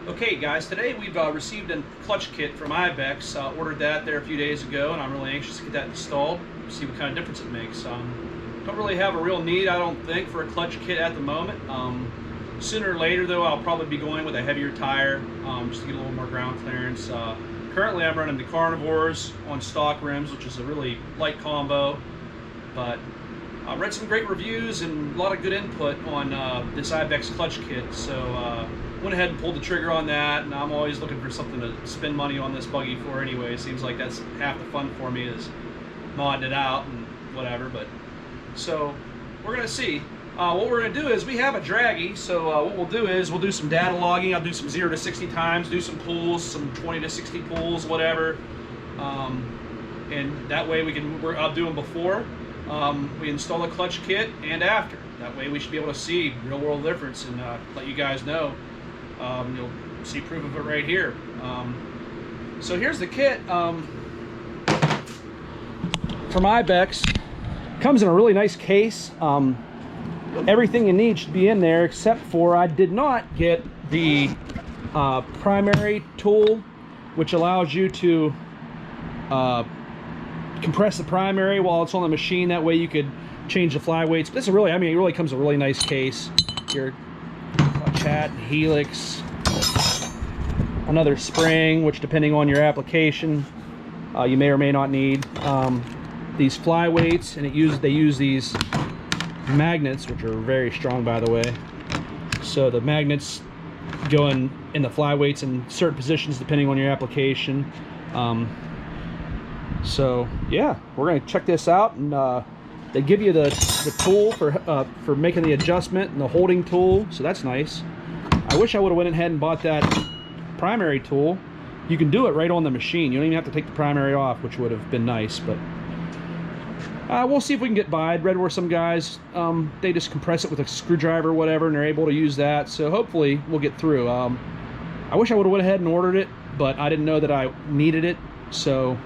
Okay guys, today we've received a clutch kit from Ibexx. Ordered that there a few days ago, and I'm really anxious to get that installed, see what kind of difference it makes. Don't really have a real need, I don't think, for a clutch kit at the moment. Sooner or later though, I'll probably be going with a heavier tire, just to get a little more ground clearance. Currently I'm running the Carnivores on stock rims, which is a really light combo, but I read some great reviews and a lot of good input on this Ibexx clutch kit, so went ahead and pulled the trigger on that. And I'm always looking for something to spend money on this buggy for anyway. It seems like that's half the fun for me, is modding it out and whatever. But so we're gonna see. What we're gonna do is, we have a draggy, so what we'll do is we'll do some data logging. I'll do some 0 to 60 times, do some pulls, some 20 to 60 pulls, whatever, and that way we can. I'll do them before we install a clutch kit and after. That way we should be able to see real world difference and let you guys know. You'll see proof of it right here. So here's the kit from Ibexx. Comes in a really nice case. Everything you need should be in there, except for I did not get the primary tool, which allows you to compress the primary while it's on the machine. That way you could change the flyweights. But this is really, I mean, it really comes in a really nice case. Your chat, helix, another spring, which depending on your application, you may or may not need. These flyweights, and they use these magnets, which are very strong, by the way. So the magnets go in the flyweights in certain positions depending on your application. So yeah, we're gonna check this out, and they give you the tool for making the adjustment, and the holding tool, so that's nice. I wish I would have went ahead and bought that primary tool. You can do it right on the machine. You don't even have to take the primary off, which would have been nice, but we'll see if we can get by. I'd read where some guys, they just compress it with a screwdriver or whatever, and they're able to use that, so hopefully we'll get through. I wish I would have went ahead and ordered it, but I didn't know that I needed it, so,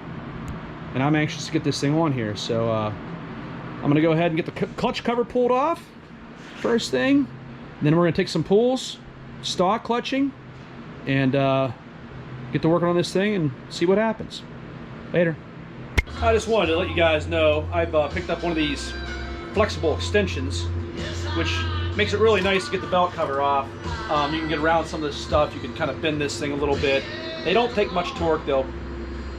and I'm anxious to get this thing on here, so I'm gonna go ahead and get the clutch cover pulled off first thing. Then we're gonna take some pulls, stock clutching, and get to working on this thing and see what happens. Later. I just wanted to let you guys know I've picked up one of these flexible extensions, which makes it really nice to get the belt cover off. You can get around some of this stuff. You can kind of bend this thing a little bit. They don't take much torque. They'll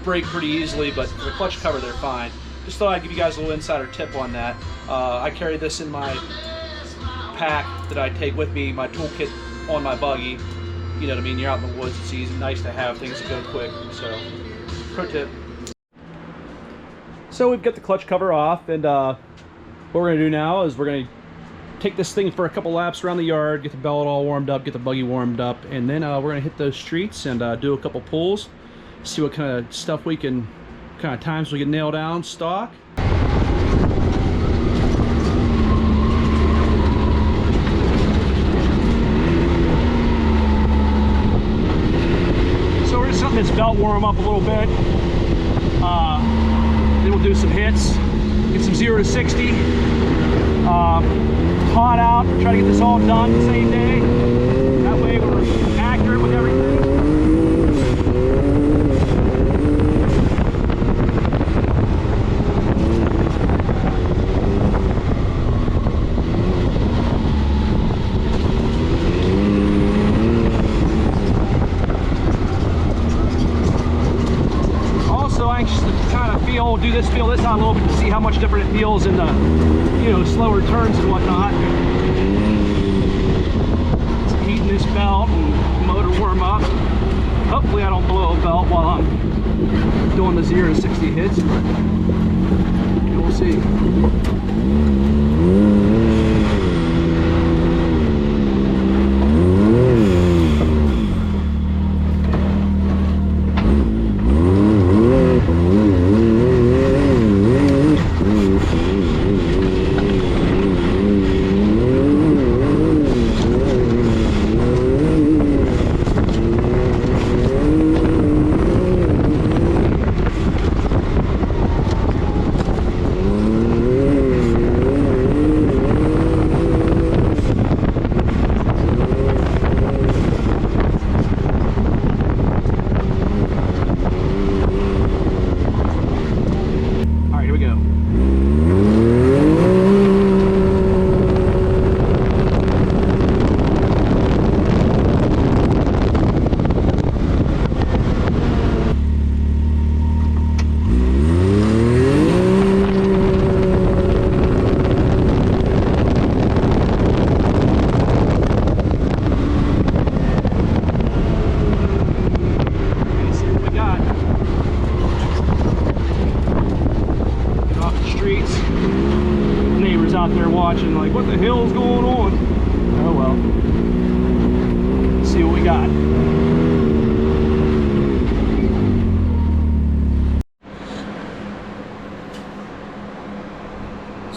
break pretty easily, but for the clutch cover, they're fine. Just thought I'd give you guys a little insider tip on that. I carry this in my pack that I take with me, my toolkit on my buggy. You know what I mean? You're out in the woods, it's easy, nice to have things that go quick. So, pro tip. So we've got the clutch cover off, and what we're gonna do now is we're gonna take this thing for a couple laps around the yard, get the belt all warmed up, get the buggy warmed up, and then we're gonna hit those streets and do a couple pulls, see what kind of stuff we can, kind of times we can nail down stock. So we're just letting this belt warm up a little bit. Then we'll do some hits, get some 0 to 60. Hot out, try to get this all done the same day. That way we're accurate with everything. Do this, feel this out a little bit to see how much different it feels in the, you know, slower turns and whatnot. Heating this belt and motor warm up. Hopefully I don't blow a belt while I'm doing the 0 to 60 hits. We'll see.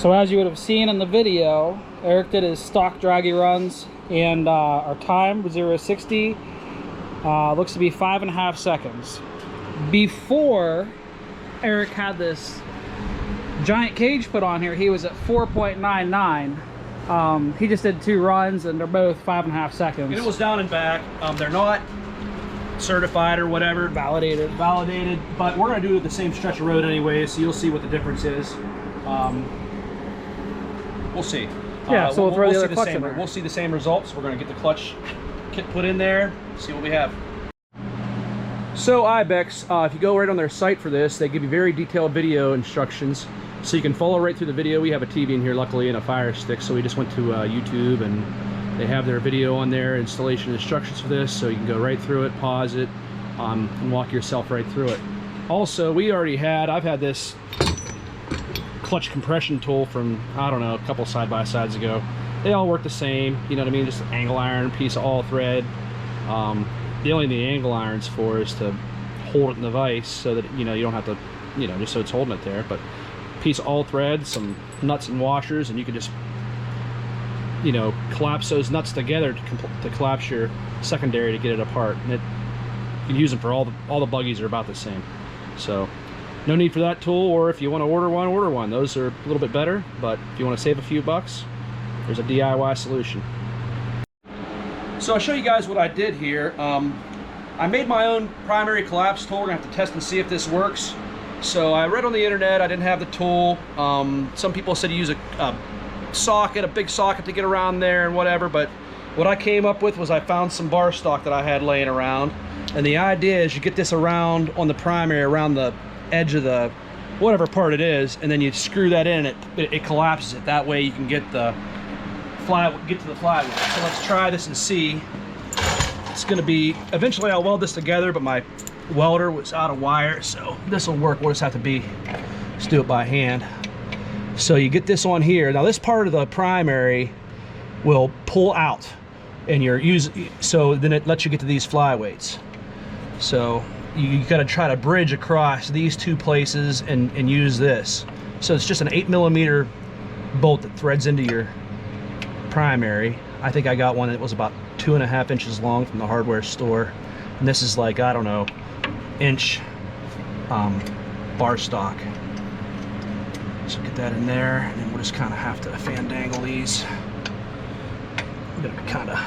So as you would have seen in the video, Eric did his stock draggy runs, and our time was 0 to 60. Looks to be 5.5 seconds. Before Eric had this giant cage put on here, he was at 4.99. He just did 2 runs, and they're both 5.5 seconds. And it was down and back. They're not certified or whatever, validated, but we're going to do the same stretch of road anyway, so you'll see what the difference is. We'll see. Yeah, so we'll throw the other clutch in there. We'll see the same results. We're going to get the clutch kit put in there, see what we have. So Ibexx, if you go right on their site for this, they give you very detailed video instructions, so you can follow right through the video. We have a TV in here, luckily, and a Fire Stick, so we just went to YouTube, and they have their video on there, installation instructions for this, so you can go right through it, pause it, and walk yourself right through it. Also, I've had this clutch compression tool from, I don't know, a couple side-by-sides ago. They all work the same, you know what I mean, just an angle iron, piece of all thread. The only thing the angle iron's for is to hold it in the vise so that, you know, you don't have to, you know, just so it's holding it there. But piece of all thread, some nuts and washers, and you can just, you know, collapse those nuts together to collapse your secondary to get it apart. And you can use them for all the buggies are about the same. So no need for that tool, or if you want to order one. Those are a little bit better, but if you want to save a few bucks, there's a DIY solution. So I'll show you guys what I did here. I made my own primary collapse tool. We're gonna have to test and see if this works. So I read on the internet, I didn't have the tool. Some people said you use a socket, a big socket to get around there and whatever, but what I came up with was I found some bar stock that I had laying around, and the idea is you get this around on the primary, around the edge of the whatever part it is, and then you screw that in, and it collapses it. That way you can get to the flywheel. So let's try this and see. It's going to be, eventually I'll weld this together, but my welder was out of wire, so this will work. We'll just have to let's do it by hand. So you get this on here. Now this part of the primary will pull out, and so then it lets you get to these flyweights. So you got to try to bridge across these two places and use this. So it's just an 8mm bolt that threads into your primary. I think I got one that was about 2.5 inches long from the hardware store, and this is like, I don't know, inch bar stock. So get that in there, and then we'll just kind of have to fandangle these. Gonna be kind of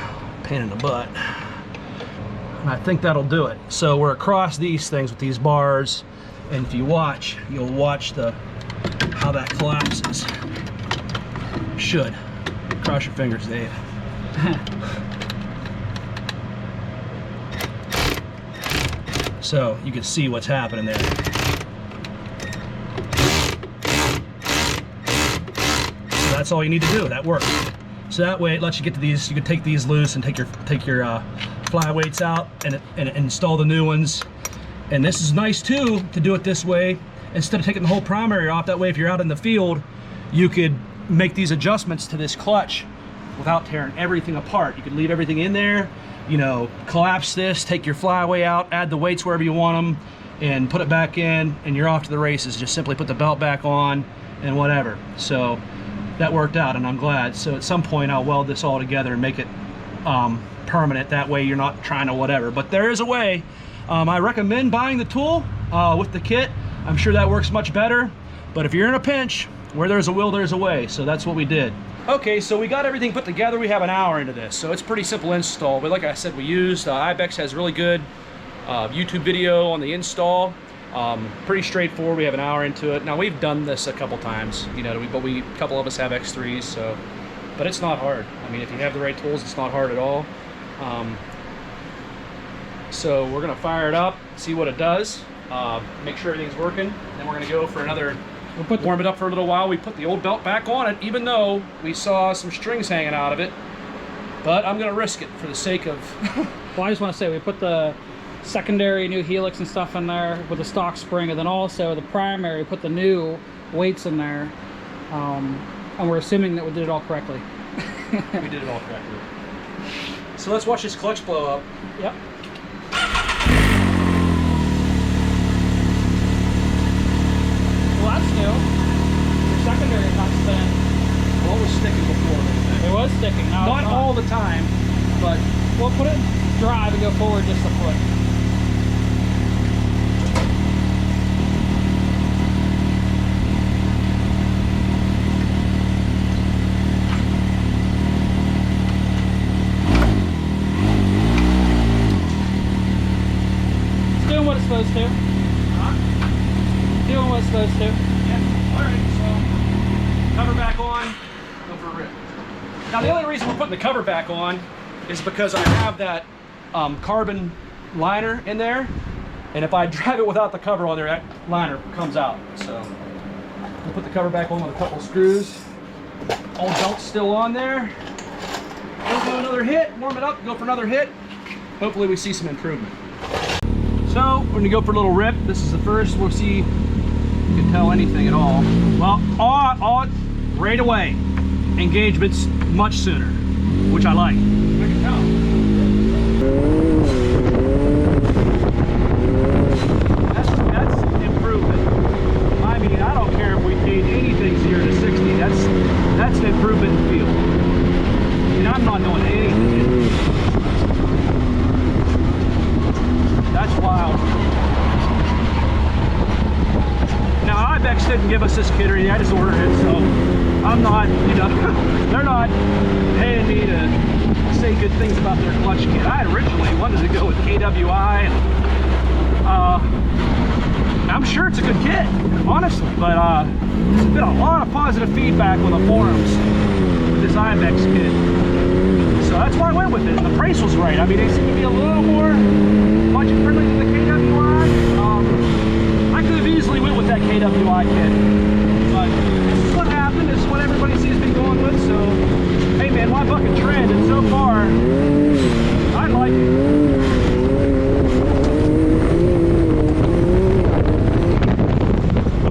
pain in the butt, and I think that'll do it. So we're across these things with these bars, and if you watch, you'll watch how that collapses. Should. Cross your fingers, Dave. So you can see what's happening there. So that's all you need to do. That works. So that way it lets you get to these. You can take these loose and take your flyweights out and install the new ones. And this is nice too, to do it this way instead of taking the whole primary off. That way, if you're out in the field, you could make these adjustments to this clutch without tearing everything apart. You could leave everything in there, you know, collapse this, take your flyway out, add the weights wherever you want them, and put it back in, and you're off to the races. Just simply put the belt back on and whatever. So that worked out, and I'm glad. So at some point I'll weld this all together and make it permanent. That way you're not trying to whatever. But there is a way. I recommend buying the tool with the kit. I'm sure that works much better. But if you're in a pinch, where there's a will, there's a way. So that's what we did. Okay, so we got everything put together. We have an hour into this, so it's pretty simple install. But like I said, we used Ibexx has really good YouTube video on the install. Pretty straightforward. We have an hour into it. Now we've done this a couple times, you know, but a couple of us have X3s, so. But it's not hard. I mean, if you have the right tools, it's not hard at all. So we're gonna fire it up, see what it does, make sure everything's working, and then we're gonna go for another. Warm it up for a little while. We put the old belt back on it, even though we saw some strings hanging out of it. But I'm going to risk it for the sake of... Well, I just want to say, we put the secondary new helix and stuff in there with the stock spring, and then also the primary, put the new weights in there. And we're assuming that we did it all correctly. We did it all correctly. So let's watch this clutch blow up. Yep. Well, that's new. Your secondary is not spinning. was sticking before a little bit. It was sticking. Now Not all the time, but we'll put it in drive and go forward just a foot. It's doing what it's supposed to. Doing what it's supposed to. yeah. All right, so cover back on, go for a rip. Now the only reason we're putting the cover back on is because I have that carbon liner in there, and if I drive it without the cover on there, that liner comes out. So we'll put the cover back on with a couple screws. All belts still on there. We'll do another hit, warm it up, go for another hit. Hopefully we see some improvement. So we're gonna go for a little rip. This is the first. We'll see if you can tell anything at all. Well, right away. Engagements much sooner, which I like. I can tell. That's improvement. I mean, I don't care if we paid anything 0 to 60. That's an improvement in feel. And I'm not doing anything. That's wild. Now, Ibexx didn't give us this kit or anything. I just ordered it, so I'm not, you know, they're not paying me to say good things about their clutch kit. I originally wanted to go with KWI, and I'm sure it's a good kit, honestly, but there's been a lot of positive feedback on the forums with this Ibexx kit. So that's why I went with it, and the price was right. I mean, they seem to be a little more budget friendly than the KWI. I could have easily went with that KWI kit, but this is what happened. This is what everybody seems to be going with. So, hey man, my bucket trend, and so far, I like it.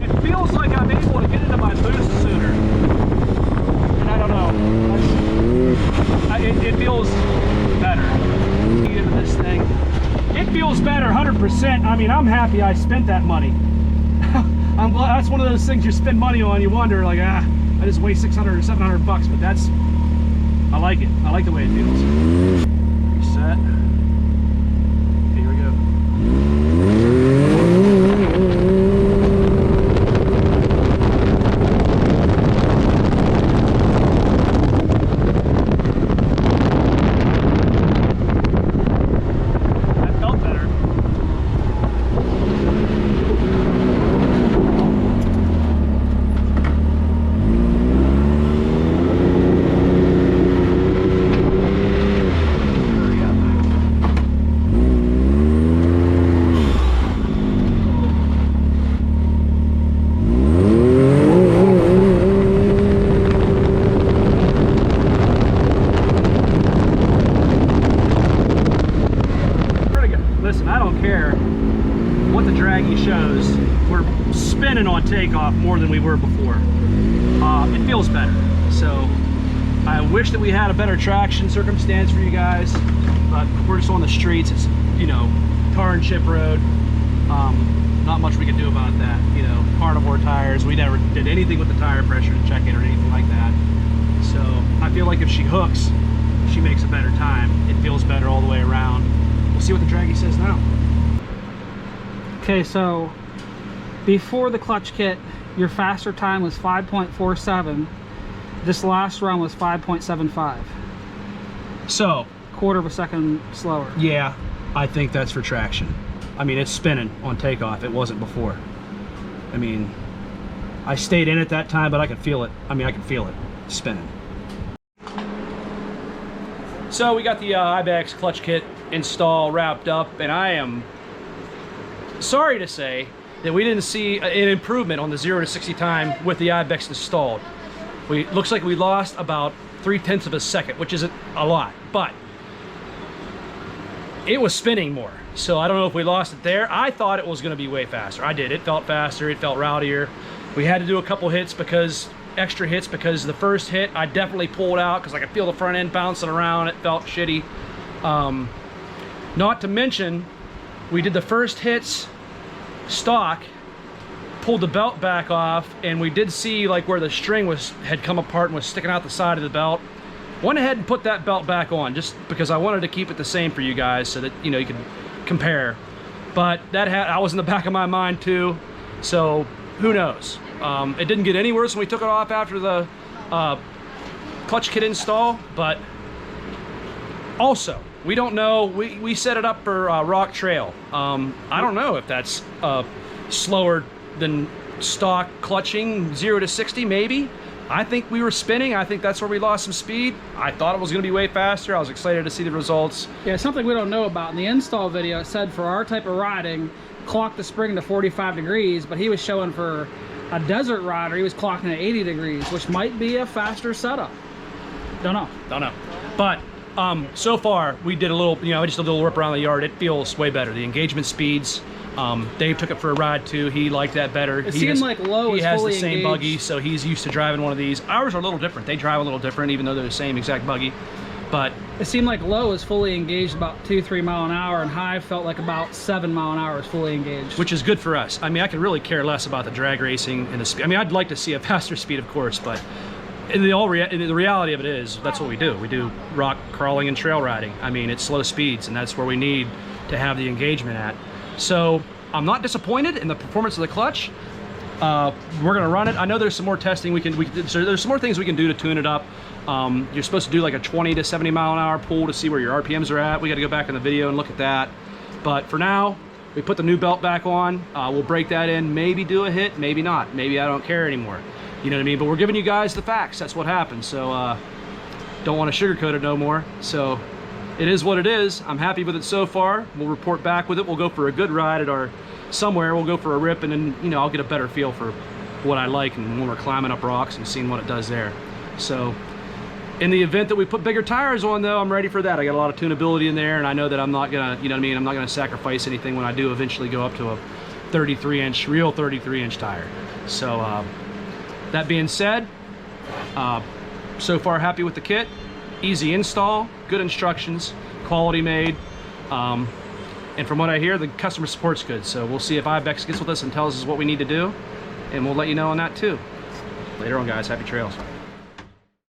It feels like I'm able to get into my boost sooner, and I don't know. It feels better. Get into this thing. It feels better, 100%. I mean, I'm happy I spent that money. I'm glad. That's one of those things you spend money on. You wonder, like, I just waste 600 or 700 bucks, but that's, I like it. I like the way it feels. Reset. Okay, here we go. On takeoff more than we were before. It feels better. So I wish that we had a better traction circumstance for you guys, but we're just on the streets. It's, you know, tar and chip road. Not much we can do about that. You know, carnivore tires. We never did anything with the tire pressure to check it or anything like that. So I feel like if she hooks, she makes a better time. It feels better all the way around. We'll see what the draggy says now. Okay, so before the clutch kit, your faster time was 5.47. This last run was 5.75. So, quarter of a second slower. Yeah, I think that's for traction. I mean, it's spinning on takeoff. It wasn't before. I mean, I stayed in at that time, but I could feel it. I mean, I could feel it spinning. So we got the Ibexx clutch kit install wrapped up, and I am sorry to say that we didn't see an improvement on the 0 to 60 time with the Ibexx installed. Looks like we lost about 0.3 of a second, which isn't a lot, but it was spinning more. So I don't know if we lost it there. I thought it was gonna be way faster. I did, it felt faster, it felt rowdier. We had to do a couple hits extra hits because the first hit I definitely pulled out because I could feel the front end bouncing around. It felt shitty. Not to mention, we did the first hits stock, pulled the belt back off, and we did see like where the string had come apart and was sticking out the side of the belt. Went ahead and put that belt back on just because I wanted to keep it the same for you guys so that, you know, you can compare. But that was in the back of my mind too, so who knows? It didn't get any worse when we took it off after the clutch kit install, but also, we don't know, we set it up for rock trail. I don't know if that's slower than stock clutching, 0 to 60 maybe. I think we were spinning. I think that's where we lost some speed. I thought it was going to be way faster. I was excited to see the results. Yeah, something we don't know about. In the install video, it said for our type of riding, clock the spring to 45 degrees, but he was showing for a desert rider, he was clocking at 80 degrees, which might be a faster setup. Don't know. But so far, we did a little, you know, just a little whip around the yard. It feels way better. The engagement speeds. Dave took it for a ride too. He liked that better. It seemed like Low is fully engaged. He has the same buggy, so he's used to driving one of these. Ours are a little different. They drive a little different, even though they're the same exact buggy. But it seemed like Low is fully engaged about 2-3 mile an hour, and High felt like about 7 mile an hour is fully engaged. Which is good for us. I mean, I could really care less about the drag racing and the speed. I mean, I'd like to see a faster speed, of course, but the reality of it is that's what we do. We do rock crawling and trail riding. I mean, it's slow speeds, and that's where we need to have the engagement at. So I'm not disappointed in the performance of the clutch. We're gonna run it. I know there's some more testing so there's some more things we can do to tune it up. You're supposed to do like a 20 to 70 mile an hour pull to see where your RPMs are at. We got to go back in the video and look at that. But for now, we put the new belt back on. We'll break that in, maybe do a hit, maybe not. Maybe I don't care anymore. You know what I mean? But we're giving you guys the facts. That's what happens. So don't want to sugarcoat it no more. So it is what it is. I'm happy with it so far. We'll report back with it. We'll go for a good ride at somewhere. We'll go for a rip, and then, you know, I'll get a better feel for what I like and when we're climbing up rocks and seeing what it does there. So in the event that we put bigger tires on, though, I'm ready for that. I got a lot of tunability in there, and I know that I'm not gonna, you know what I mean, I'm not gonna sacrifice anything when I do eventually go up to a 33-inch, real 33-inch tire. So that being said, so far happy with the kit. Easy install, good instructions, quality made. And from what I hear, the customer support's good. So we'll see if Ibexx gets with us and tells us what we need to do, and we'll let you know on that too. Later on, guys. Happy trails.